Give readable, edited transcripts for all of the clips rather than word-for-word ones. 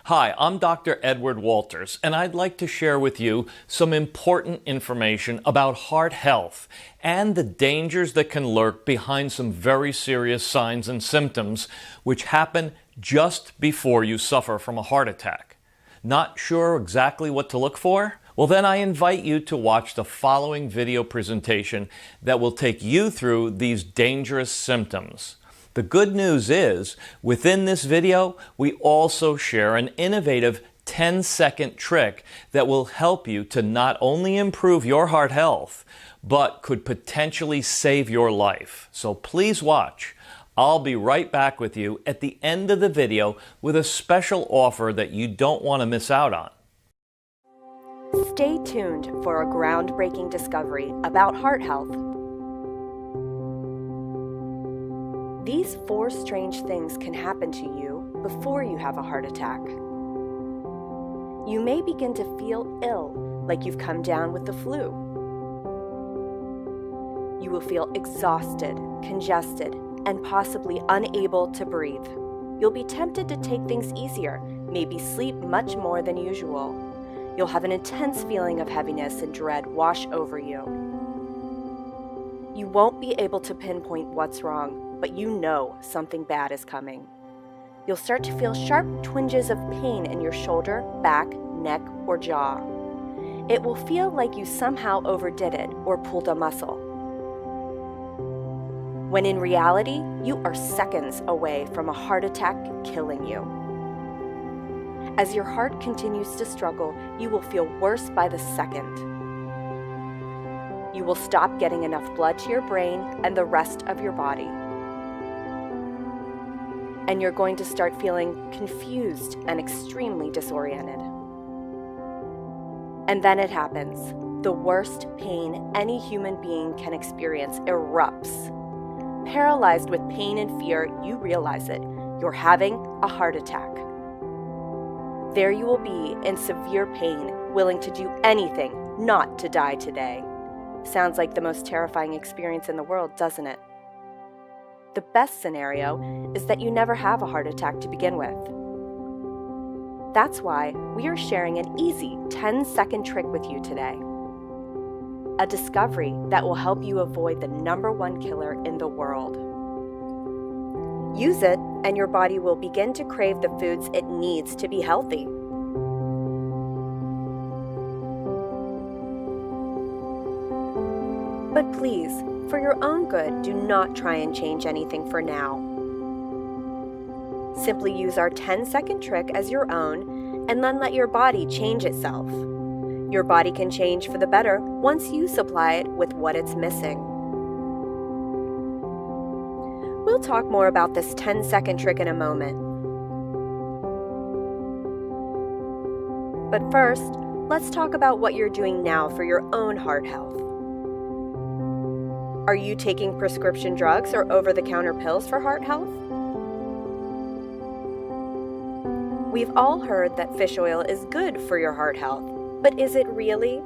Hi, I'm Dr. Edward Walters, and I'd like to share with you some important information about heart health and the dangers that can lurk behind some very serious signs and symptoms which happen just before you suffer from a heart attack. Not sure exactly what to look for? Well, then I invite you to watch the following video presentation that will take you through these dangerous symptoms. The good news is, within this video, we also share an innovative 10-second trick that will help you to not only improve your heart health, but could potentially save your life. So please watch. I'll be right back with you at the end of the video with a special offer that you don't want to miss out on. Stay tuned for a groundbreaking discovery about heart health. These 4 strange things can happen to you before you have a heart attack. You may begin to feel ill, like you've come down with the flu. You will feel exhausted, congested, and possibly unable to breathe. You'll be tempted to take things easier, maybe sleep much more than usual. You'll have an intense feeling of heaviness and dread wash over you. You won't be able to pinpoint what's wrong, but you know something bad is coming. You'll start to feel sharp twinges of pain in your shoulder, back, neck, or jaw. It will feel like you somehow overdid it or pulled a muscle, when in reality, you are seconds away from a heart attack killing you. As your heart continues to struggle, you will feel worse by the second. You will stop getting enough blood to your brain and the rest of your body. And you're going to start feeling confused and extremely disoriented. And then it happens. The worst pain any human being can experience erupts. Paralyzed with pain and fear, you realize it. You're having a heart attack. There you will be in severe pain, willing to do anything not to die today. Sounds like the most terrifying experience in the world, doesn't it? The best scenario is that you never have a heart attack to begin with. That's why we are sharing an easy 10-second trick with you today. A discovery that will help you avoid the #1 killer in the world. Use it, and your body will begin to crave the foods it needs to be healthy. But please, for your own good, do not try and change anything for now. Simply use our 10-second trick as your own, and then let your body change itself. Your body can change for the better once you supply it with what it's missing. We'll talk more about this 10-second trick in a moment. But first, let's talk about what you're doing now for your own heart health. Are you taking prescription drugs or over-the-counter pills for heart health? We've all heard that fish oil is good for your heart health, but is it really?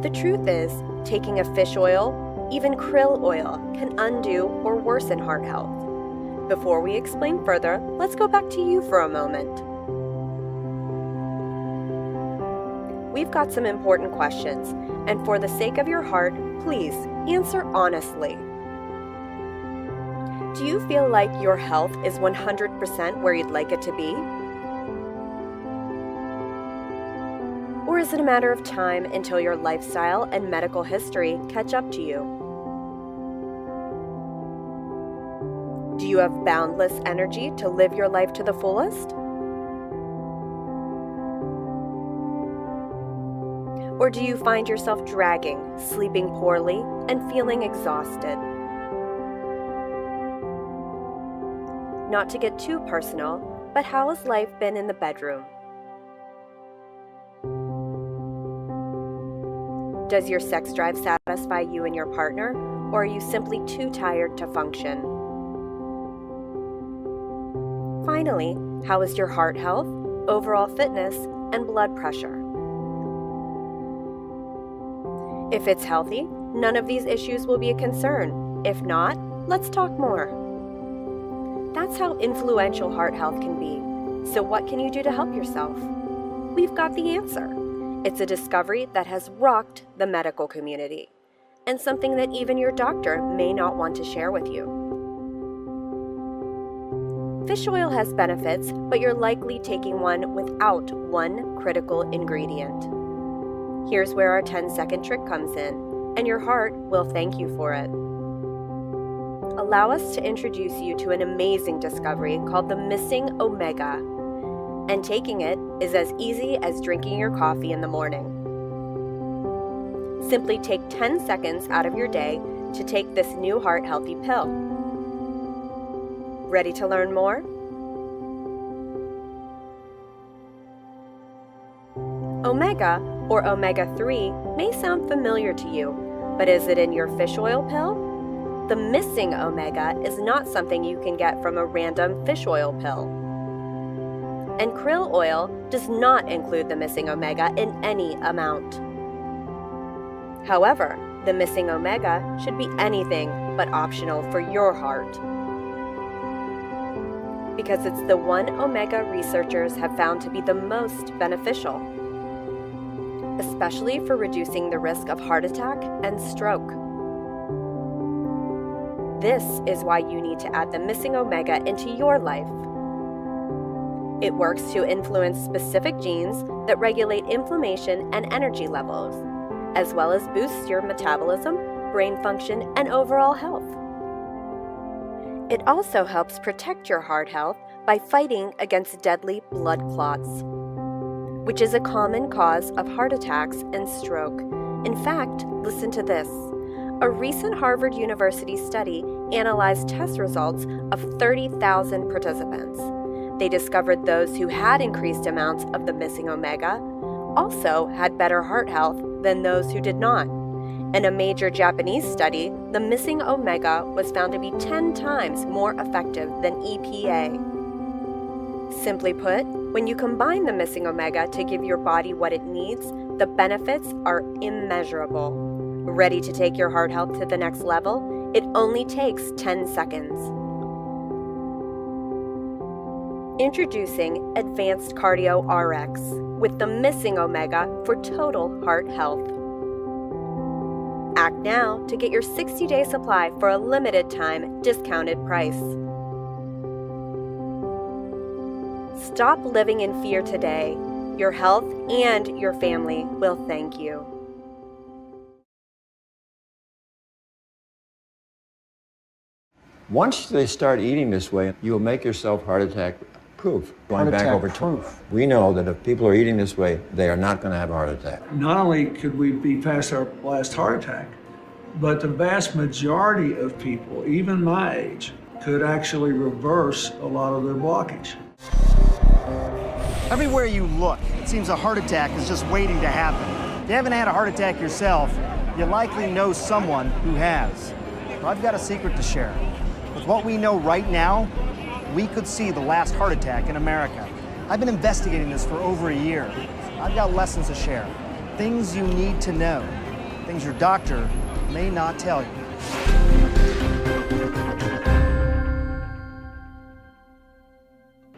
The truth is, taking a fish oil, even krill oil, can undo or worsen heart health. Before we explain further, let's go back to you for a moment. We've got some important questions, and for the sake of your heart, please answer honestly. Do you feel like your health is 100% where you'd like it to be? Or is it a matter of time until your lifestyle and medical history catch up to you? Do you have boundless energy to live your life to the fullest? Or do you find yourself dragging, sleeping poorly, and feeling exhausted? Not to get too personal, but how has life been in the bedroom? Does your sex drive satisfy you and your partner, or are you simply too tired to function? Finally, how is your heart health, overall fitness, and blood pressure? If it's healthy, none of these issues will be a concern. If not, let's talk more. That's how influential heart health can be. So what can you do to help yourself? We've got the answer. It's a discovery that has rocked the medical community, and something that even your doctor may not want to share with you. Fish oil has benefits, but you're likely taking one without one critical ingredient. Here's where our 10-second trick comes in, and your heart will thank you for it. Allow us to introduce you to an amazing discovery called the missing omega, and taking it is as easy as drinking your coffee in the morning. Simply take 10 seconds out of your day to take this new heart-healthy pill. Ready to learn more? Omega, or omega-3, may sound familiar to you, but is it in your fish oil pill? The missing omega is not something you can get from a random fish oil pill. And krill oil does not include the missing omega in any amount. However, the missing omega should be anything but optional for your heart, because it's the one omega researchers have found to be the most beneficial, especially for reducing the risk of heart attack and stroke. This is why you need to add the missing omega into your life. It works to influence specific genes that regulate inflammation and energy levels, as well as boosts your metabolism, brain function, and overall health. It also helps protect your heart health by fighting against deadly blood clots, which is a common cause of heart attacks and stroke. In fact, listen to this. A recent Harvard University study analyzed test results of 30,000 participants. They discovered those who had increased amounts of the missing omega also had better heart health than those who did not. In a major Japanese study, the missing omega was found to be 10 times more effective than EPA. Simply put, when you combine the missing omega to give your body what it needs, the benefits are immeasurable. Ready to take your heart health to the next level? It only takes 10 seconds. Introducing AdvancedCardioRX with the missing omega for total heart health. Act now to get your 60-day supply for a limited time discounted price. Stop living in fear today. Your health and your family will thank you. Once they start eating this way, you will make yourself heart attack proof. Going back over proof. We know that if people are eating this way, they are not going to have a heart attack. Not only could we be past our last heart attack, but the vast majority of people, even my age, could actually reverse a lot of their blockage. Everywhere you look, it seems a heart attack is just waiting to happen. If you haven't had a heart attack yourself, you likely know someone who has. But I've got a secret to share. With what we know right now, we could see the last heart attack in America. I've been investigating this for over a year. I've got lessons to share. Things you need to know. Things your doctor may not tell you.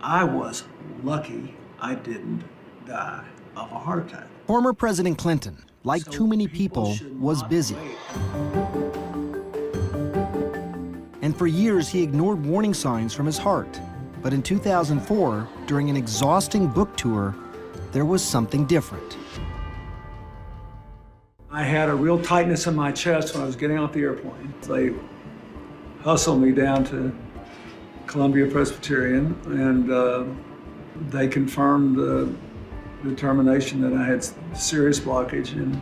I was lucky I didn't die of a heart attack. Former President Clinton, like too many people, was busy. And for years, he ignored warning signs from his heart. But in 2004, during an exhausting book tour, there was something different. I had a real tightness in my chest when I was getting off the airplane. They hustled me down to Columbia Presbyterian, and they confirmed the determination that I had serious blockage and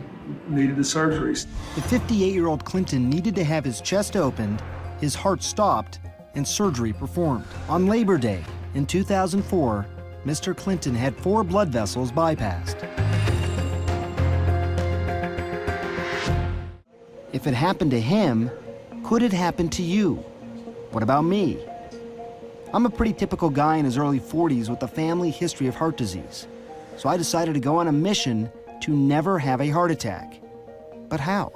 needed the surgery. The 58-year-old Clinton needed to have his chest opened, his heart stopped, and surgery performed. On Labor Day in 2004, Mr. Clinton had 4 blood vessels bypassed. If it happened to him, could it happen to you? What about me? I'm a pretty typical guy in his early 40s with a family history of heart disease. So I decided to go on a mission to never have a heart attack. But how?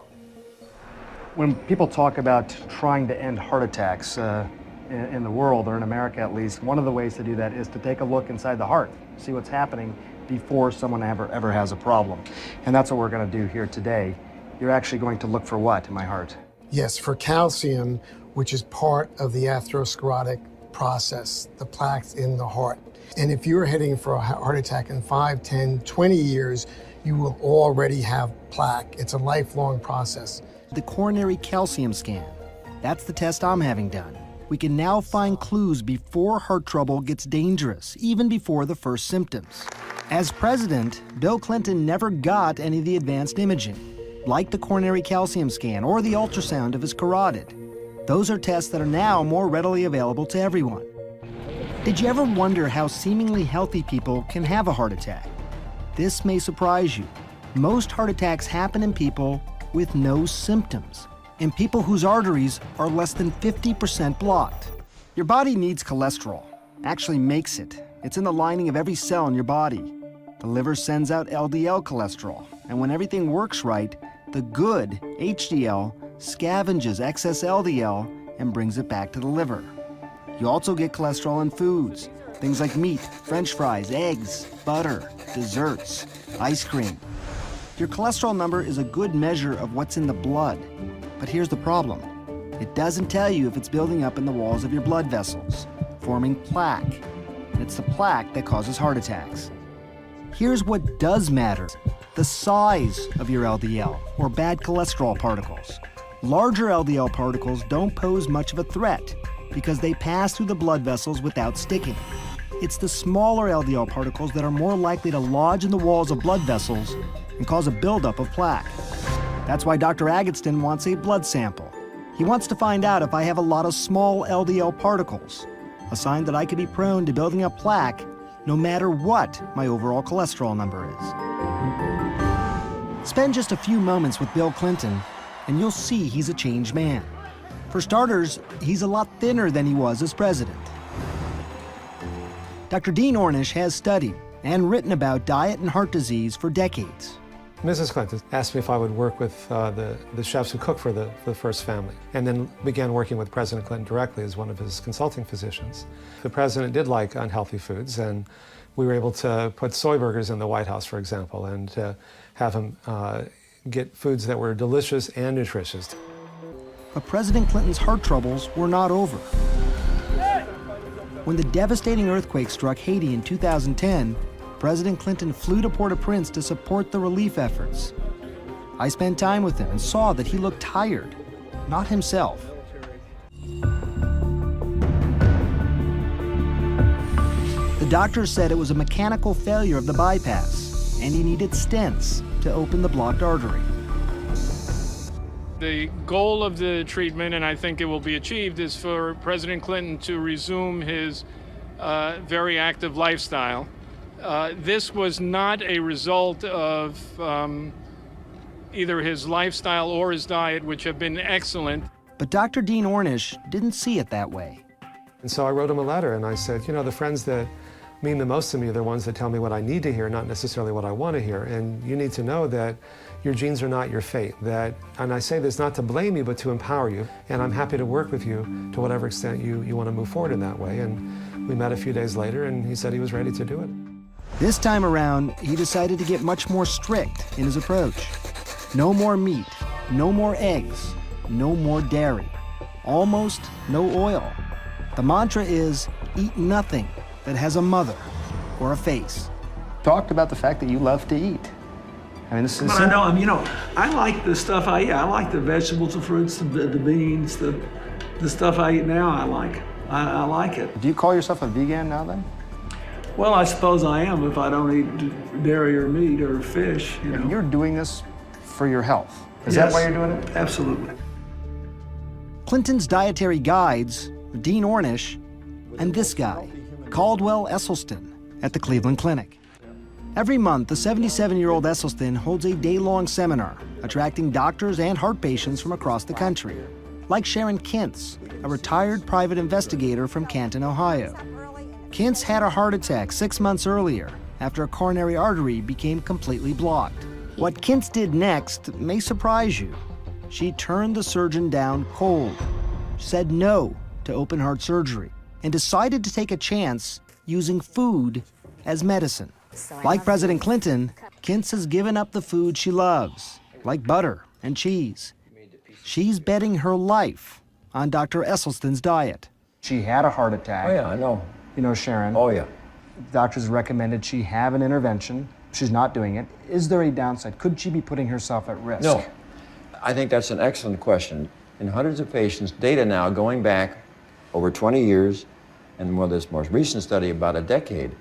When people talk about trying to end heart attacks, in the world, or in America at least, one of the ways to do that is to take a look inside the heart, see what's happening before someone ever has a problem. And that's what we're going to do here today. You're actually going to look for what in my heart? Yes, for calcium, which is part of the atherosclerotic process, the plaques in the heart. And if you're heading for a heart attack in 5, 10, 20 years, you will already have plaque. It's a lifelong process. The coronary calcium scan. That's the test I'm having done. We can now find clues before heart trouble gets dangerous, even before the first symptoms. As president, Bill Clinton never got any of the advanced imaging, like the coronary calcium scan or the ultrasound of his carotid. Those are tests that are now more readily available to everyone. Did you ever wonder how seemingly healthy people can have a heart attack? This may surprise you. Most heart attacks happen in people with no symptoms, and people whose arteries are less than 50% blocked. Your body needs cholesterol, actually makes it. It's in the lining of every cell in your body. The liver sends out LDL cholesterol, and when everything works right, the good HDL scavenges excess LDL and brings it back to the liver. You also get cholesterol in foods, things like meat, French fries, eggs, butter, desserts, ice cream. Your cholesterol number is a good measure of what's in the blood. But here's the problem. It doesn't tell you if it's building up in the walls of your blood vessels, forming plaque. And it's the plaque that causes heart attacks. Here's what does matter: the size of your LDL, or bad cholesterol particles. Larger LDL particles don't pose much of a threat because they pass through the blood vessels without sticking. It's the smaller LDL particles that are more likely to lodge in the walls of blood vessels and cause a buildup of plaque. That's why Dr. Agatston wants a blood sample. He wants to find out if I have a lot of small LDL particles, a sign that I could be prone to building up plaque no matter what my overall cholesterol number is. Spend just a few moments with Bill Clinton and you'll see he's a changed man. For starters, he's a lot thinner than he was as president. Dr. Dean Ornish has studied and written about diet and heart disease for decades. Mrs. Clinton asked me if I would work with the chefs who cook for the first family, and then began working with President Clinton directly as one of his consulting physicians. The president did like unhealthy foods, and we were able to put soy burgers in the White House, for example, and to have him get foods that were delicious and nutritious. But President Clinton's heart troubles were not over. When the devastating earthquake struck Haiti in 2010, President Clinton flew to Port-au-Prince to support the relief efforts. I spent time with him and saw that he looked tired, not himself. The doctors said it was a mechanical failure of the bypass, and he needed stents to open the blocked artery. The goal of the treatment, and I think it will be achieved, is for President Clinton to resume his very active lifestyle. This was not a result of either his lifestyle or his diet, which have been excellent. But Dr. Dean Ornish didn't see it that way. And so I wrote him a letter and I said, you know, the friends that mean the most to me are the ones that tell me what I need to hear, not necessarily what I want to hear. And you need to know that your genes are not your fate. And I say this not to blame you, but to empower you. And I'm happy to work with you to whatever extent you want to move forward in that way. And we met a few days later and he said he was ready to do it. This time around, he decided to get much more strict in his approach. No more meat, no more eggs, no more dairy, almost no oil. The mantra is, eat nothing that has a mother or a face. Talked about the fact that you love to eat. I mean, this is. But I know, I like the stuff I eat. I like the vegetables, the fruits, the beans, the stuff I eat now. I like it. Do you call yourself a vegan now then? Well, I suppose I am if I don't eat dairy or meat or fish. You're doing this for your health. Is Yes, that why you're doing it? Absolutely. Clinton's dietary guides, Dean Ornish, and this guy, Caldwell Esselstyn, at the Cleveland Clinic. Every month, the 77-year-old Esselstyn holds a day-long seminar, attracting doctors and heart patients from across the country, like Sharon Kintz, a retired private investigator from Canton, Ohio. Kintz had a heart attack 6 months earlier after a coronary artery became completely blocked. What Kintz did next may surprise you. She turned the surgeon down cold, said no to open heart surgery and decided to take a chance using food as medicine. Like President Clinton, Kintz has given up the food she loves, like butter and cheese. She's betting her life on Dr. Esselstyn's diet. She had a heart attack. Oh, yeah, I know. You know, Sharon. Oh, yeah. Doctors recommended she have an intervention. She's not doing it. Is there a downside? Could she be putting herself at risk? No. I think that's an excellent question. In hundreds of patients, data now going back over 20 years, and well, this most recent study about a decade,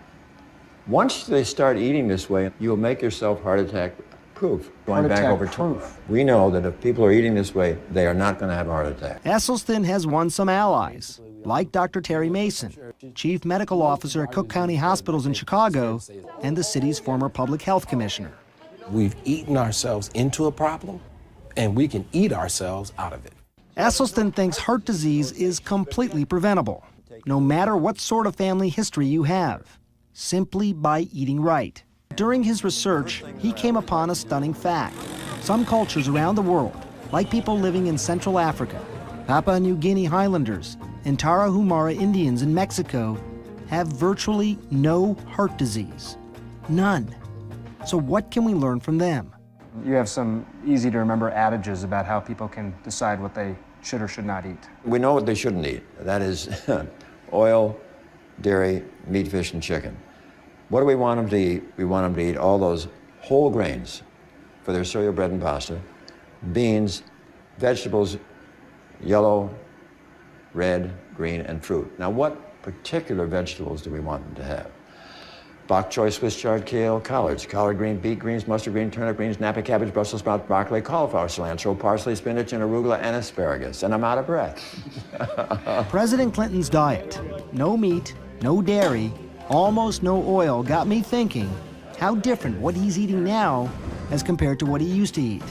once they start eating this way, you'll make yourself heart attack proof. Going back over proof. We know that if people are eating this way, they are not going to have a heart attack. Esselstyn has won some allies, like Dr. Terry Mason, Chief Medical Officer at Cook County Hospitals in Chicago, and the city's former public health commissioner. We've eaten ourselves into a problem, and we can eat ourselves out of it. Esselstyn thinks heart disease is completely preventable, no matter what sort of family history you have, simply by eating right. During his research, he came upon a stunning fact. Some cultures around the world, like people living in Central Africa, Papua New Guinea Highlanders, and Tarahumara Indians in Mexico, have virtually no heart disease. None. So what can we learn from them? You have some easy to remember adages about how people can decide what they should or should not eat. We know what they shouldn't eat. That is oil, dairy, meat, fish, and chicken. What do we want them to eat? We want them to eat all those whole grains for their cereal, bread, and pasta, beans, vegetables, yellow, red, green, and fruit. Now, what particular vegetables do we want them to have? Bok choy, Swiss chard, kale, collards, collard green, beet greens, mustard green, turnip greens, napa cabbage, Brussels sprouts, broccoli, cauliflower, cilantro, parsley, spinach, and arugula, and asparagus. And I'm out of breath. President Clinton's diet, no meat, no dairy, almost no oil, got me thinking how different what he's eating now as compared to what he used to eat,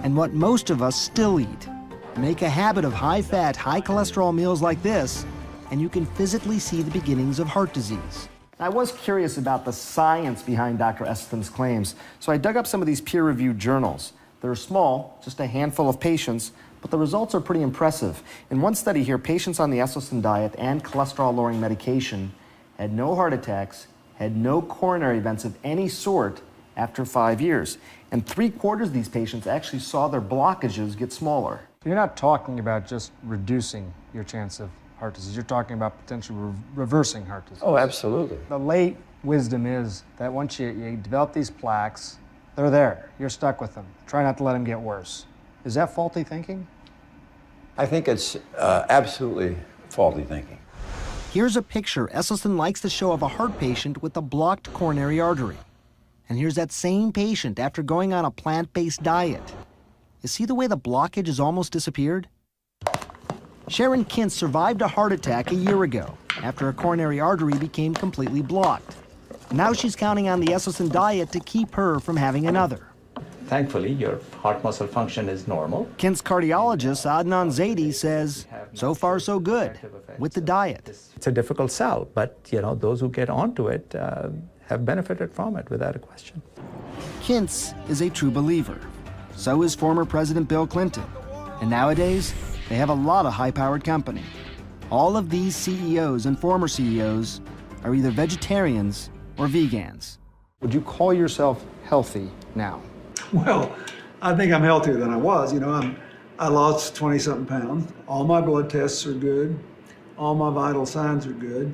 and what most of us still eat. Make a habit of high-fat, high-cholesterol meals like this, and you can physically see the beginnings of heart disease. I was curious about the science behind Dr. Esselstyn's claims, so I dug up some of these peer-reviewed journals. They're small, just a handful of patients, but the results are pretty impressive. In one study here, patients on the Esselstyn diet and cholesterol-lowering medication had no heart attacks, had no coronary events of any sort after 5 years. And 3/4 of these patients actually saw their blockages get smaller. You're not talking about just reducing your chance of heart disease. You're talking about potentially reversing heart disease. Oh, absolutely. The late wisdom is that once you develop these plaques, they're there. You're stuck with them. Try not to let them get worse. Is that faulty thinking? I think it's absolutely faulty thinking. Here's a picture Esselstyn likes to show of a heart patient with a blocked coronary artery. And here's that same patient after going on a plant-based diet. You see the way the blockage has almost disappeared? Sharon Kintz survived a heart attack a year ago after a coronary artery became completely blocked. Now she's counting on the Esselstyn diet to keep her from having another. Thankfully, your heart muscle function is normal. Kint's cardiologist, Adnan Zaidi, says so far so good with the diet. It's a difficult sell, but those who get onto it have benefited from it without a question. Kintz is a true believer. So is former President Bill Clinton. And nowadays, they have a lot of high-powered company. All of these CEOs and former CEOs are either vegetarians or vegans. Would you call yourself healthy now? Well, I think I'm healthier than I was. I lost 20-something pounds. All my blood tests are good. All my vital signs are good.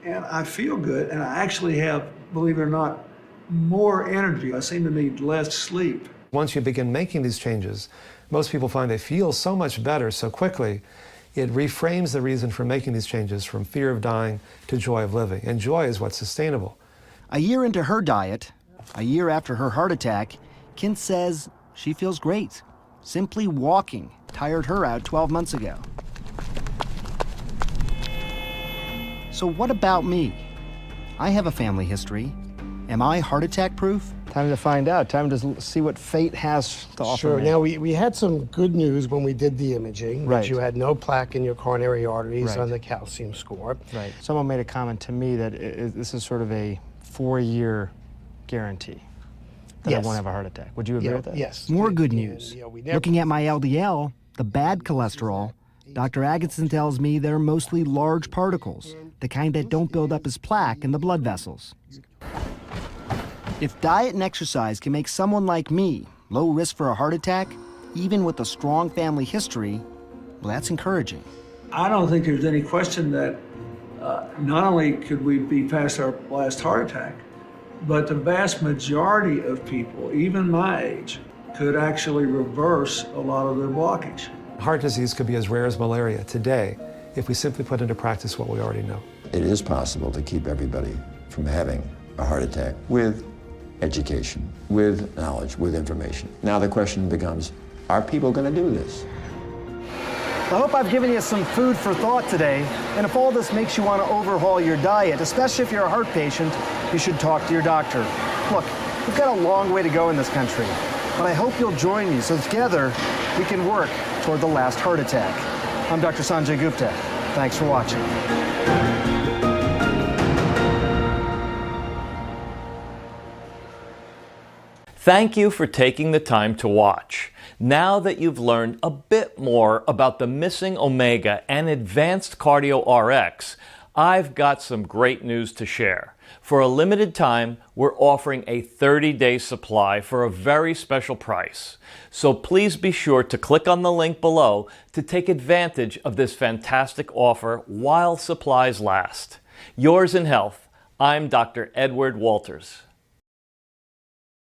And I feel good. And I actually have, believe it or not, more energy. I seem to need less sleep. Once you begin making these changes, most people find they feel so much better so quickly, it reframes the reason for making these changes from fear of dying to joy of living. And joy is what's sustainable. A year into her diet, a year after her heart attack, Kintz says she feels great. Simply walking tired her out 12 months ago. So what about me? I have a family history. Am I heart attack proof? Time to find out. Time to see what fate has to offer Sure. me. Now, we had some good news when we did the imaging. Right. That you had no plaque in your coronary arteries Right. on the calcium score. Right. Someone made a comment to me that this is sort of a 4-year guarantee that Yes. I won't have a heart attack. Would you agree with that? Yes. More good news. We never- Looking at my LDL, the bad cholesterol, Dr. Agatston tells me they're mostly large particles, the kind that don't build up as plaque in the blood vessels. If diet and exercise can make someone like me low risk for a heart attack, even with a strong family history, well, that's encouraging. I don't think there's any question that not only could we be past our last heart attack, but the vast majority of people, even my age, could actually reverse a lot of their blockage. Heart disease could be as rare as malaria today if we simply put into practice what we already know. It is possible to keep everybody from having a heart attack with education, with knowledge, with information. Now the question becomes, are people going to do this? I hope I've given you some food for thought today, and if all this makes you want to overhaul your diet, especially if you're a heart patient, you should talk to your doctor. Look, we've got a long way to go in this country, but I hope you'll join me so together we can work toward the last heart attack. I'm Dr. Sanjay Gupta. Thanks for watching. Thank you for taking the time to watch. Now that you've learned a bit more about the missing omega and AdvancedCardioRX, I've got some great news to share. For a limited time, we're offering a 30-day supply for a very special price. So please be sure to click on the link below to take advantage of this fantastic offer while supplies last. Yours in health, I'm Dr. Edward Walters.